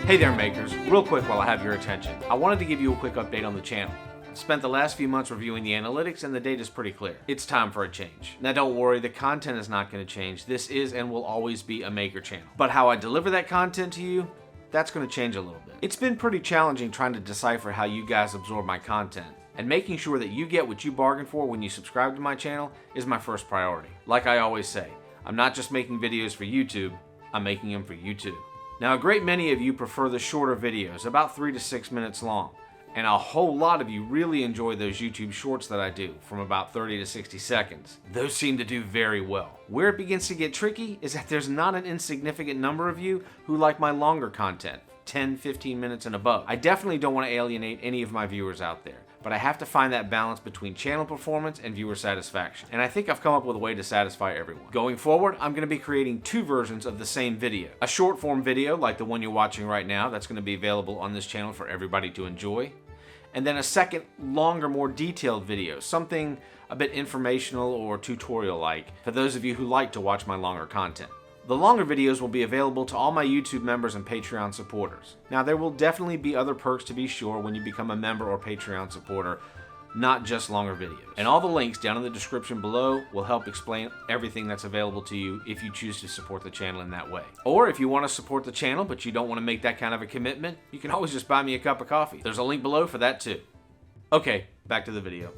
Hey there makers, real quick while I have your attention. I wanted to give you a quick update on the channel. I've spent the last few months reviewing the analytics and the data's pretty clear. It's time for a change. Now don't worry, the content is not going to change. This is and will always be a maker channel. But how I deliver that content to you, that's going to change a little bit. It's been pretty challenging trying to decipher how you guys absorb my content. And making sure that you get what you bargained for when you subscribe to my channel is my first priority. Like I always say, I'm not just making videos for YouTube, I'm making them for you too. Now, a great many of you prefer the shorter videos, about 3 to 6 minutes long, and a whole lot of you really enjoy those YouTube shorts that I do, from about 30 to 60 seconds. Those seem to do very well. Where it begins to get tricky is that there's not an insignificant number of you who like my longer content, 10, 15 minutes and above. I definitely don't want to alienate any of my viewers out there, but I have to find that balance between channel performance and viewer satisfaction. And I think I've come up with a way to satisfy everyone. Going forward, I'm going to be creating 2 versions of the same video. A short form video like the one you're watching right now, that's going to be available on this channel for everybody to enjoy. And then a second, longer, more detailed video, something a bit informational or tutorial-like for those of you who like to watch my longer content. The longer videos will be available to all my YouTube members and Patreon supporters. Now, there will definitely be other perks to be sure when you become a member or Patreon supporter, not just longer videos. And all the links down in the description below will help explain everything that's available to you if you choose to support the channel in that way. Or if you want to support the channel but you don't want to make that kind of a commitment, you can always just buy me a cup of coffee. There's a link below for that too. Okay, back to the video.